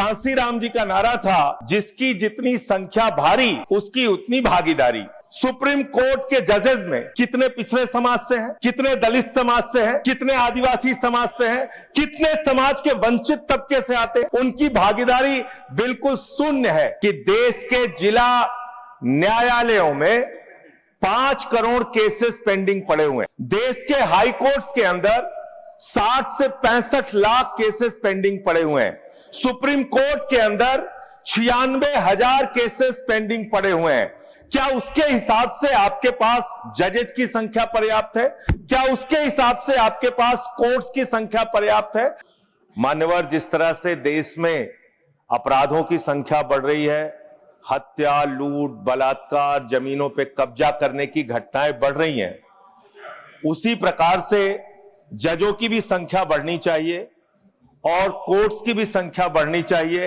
कांसीराम जी का नारा था, जिसकी जितनी संख्या भारी उसकी उतनी भागीदारी। सुप्रीम कोर्ट के जजेस में कितने पिछड़े समाज से हैं, कितने दलित समाज से हैं, कितने आदिवासी समाज से हैं, कितने समाज के वंचित तबके से आते हैं, उनकी भागीदारी बिल्कुल शून्य है। कि देश के जिला न्यायालयों में 5 करोड़ केसेस पेंडिंग पड़े हुए हैं। देश के हाई कोर्ट्स के अंदर 60 से 65 लाख केसेस पेंडिंग पड़े हुए हैं। सुप्रीम कोर्ट के अंदर 96,000 केसेस पेंडिंग पड़े हुए हैं। क्या उसके हिसाब से आपके पास जजेज की संख्या पर्याप्त है? क्या उसके हिसाब से आपके पास कोर्ट्स की संख्या पर्याप्त है? मान्यवर, जिस तरह से देश में अपराधों की संख्या बढ़ रही है, हत्या, लूट, बलात्कार, जमीनों पे कब्जा करने की घटनाएं बढ़ रही हैं, उसी प्रकार से जजों की भी संख्या बढ़नी चाहिए और कोर्ट्स की भी संख्या बढ़नी चाहिए,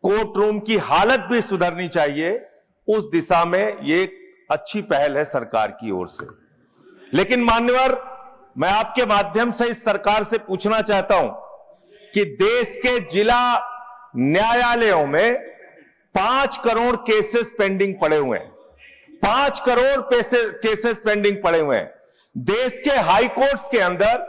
कोर्ट रूम की हालत भी सुधरनी चाहिए। उस दिशा में ये एक अच्छी पहल है सरकार की ओर से। लेकिन मान्यवर, मैं आपके माध्यम से इस सरकार से पूछना चाहता हूं कि देश के जिला न्यायालयों में 5 करोड़ केसेस पेंडिंग पड़े हुए हैं। 5 करोड़ केसेस पेंडिंग पड़े हुए हैं। देश के हाई कोर्ट्स के अंदर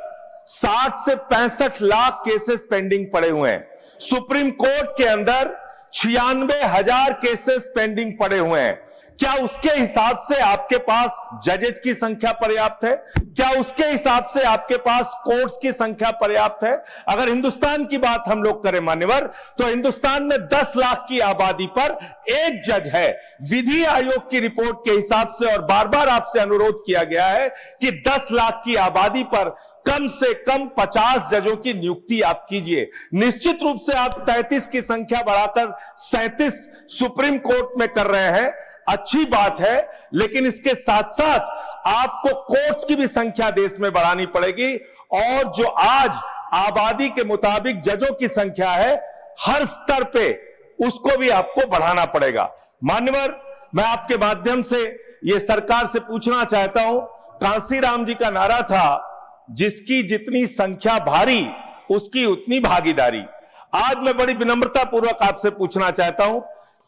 60 से 65 लाख केसेस पेंडिंग पड़े हुए हैं। सुप्रीम कोर्ट के अंदर 96,000 केसेस पेंडिंग पड़े हुए हैं। क्या उसके हिसाब से आपके पास जजेज की संख्या पर्याप्त है? क्या उसके हिसाब से आपके पास कोर्ट्स की संख्या पर्याप्त है? अगर हिंदुस्तान की बात हम लोग करें मान्यवर, तो हिंदुस्तान में 10 लाख की आबादी पर एक जज है। विधि आयोग की रिपोर्ट के हिसाब से, और बार बार आपसे अनुरोध किया गया है कि 10 लाख की आबादी पर कम से कम 50 जजों की नियुक्ति आप कीजिए। निश्चित रूप से आप 33 की संख्या बढ़ाकर 37 सुप्रीम कोर्ट में कर रहे हैं, अच्छी बात है, लेकिन इसके साथ साथ आपको कोर्ट्स की भी संख्या देश में बढ़ानी पड़ेगी। और जो आज आबादी के मुताबिक जजों की संख्या है हर स्तर पे, उसको भी आपको बढ़ाना पड़ेगा। मान्यवर, मैं आपके माध्यम से यह सरकार से पूछना चाहता हूं, कांसीराम जी का नारा था, जिसकी जितनी संख्या भारी उसकी उतनी भागीदारी। आज मैं बड़ी विनम्रता पूर्वक आपसे पूछना चाहता हूं,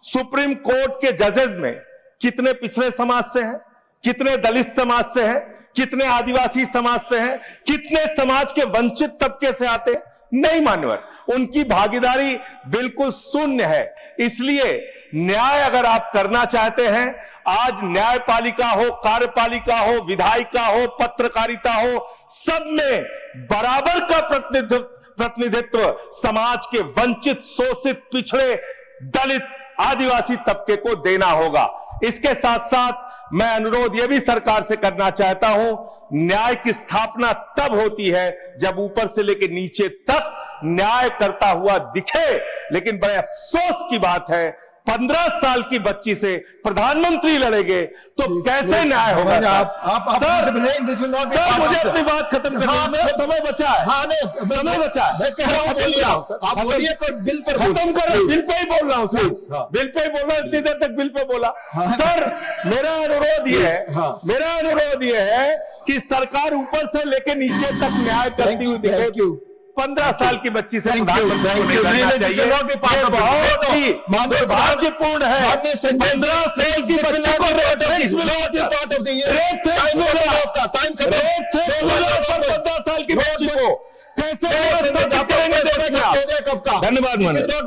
सुप्रीम कोर्ट के जजेस में कितने पिछड़े समाज से हैं, कितने दलित समाज से हैं, कितने आदिवासी समाज से हैं, कितने समाज के वंचित तबके से आते हैं? नहीं मान्यवर, उनकी भागीदारी बिल्कुल शून्य है। इसलिए न्याय अगर आप करना चाहते हैं, आज न्यायपालिका हो, कार्यपालिका हो, विधायिका हो, पत्रकारिता हो, सब में बराबर का प्रतिनिधित्व समाज के वंचित, शोषित, पिछड़े, दलित, आदिवासी तबके को देना होगा। इसके साथ साथ मैं अनुरोध यह भी सरकार से करना चाहता हूं, न्याय की स्थापना तब होती है जब ऊपर से लेकर नीचे तक न्याय करता हुआ दिखे। लेकिन बड़े अफसोस की बात है, 15 साल की बच्ची से प्रधानमंत्री लड़ेंगे तो कैसे न्याय होगा? सर, मुझे अपनी बात खत्म करनी है, मेरा समय बचा है, समय बचा है। मैं कह रहा हूं, बिल पर खत्म कर, बिल पे ही बोल रहा हूं सर, बिल पे ही बोल रहा हूं, इतनी देर तक बिल पे बोला। सर, मेरा अनुरोध ये है कि सरकार ऊपर से लेके नीचे तक न्याय करती हुई दिखे। 15 साल की बच्ची से प्रधानमंत्री बहुत ही दुर्भाग्यपूर्ण है। 15 साल की बच्ची को 15 साल की बच्ची को कैसे? धन्यवाद।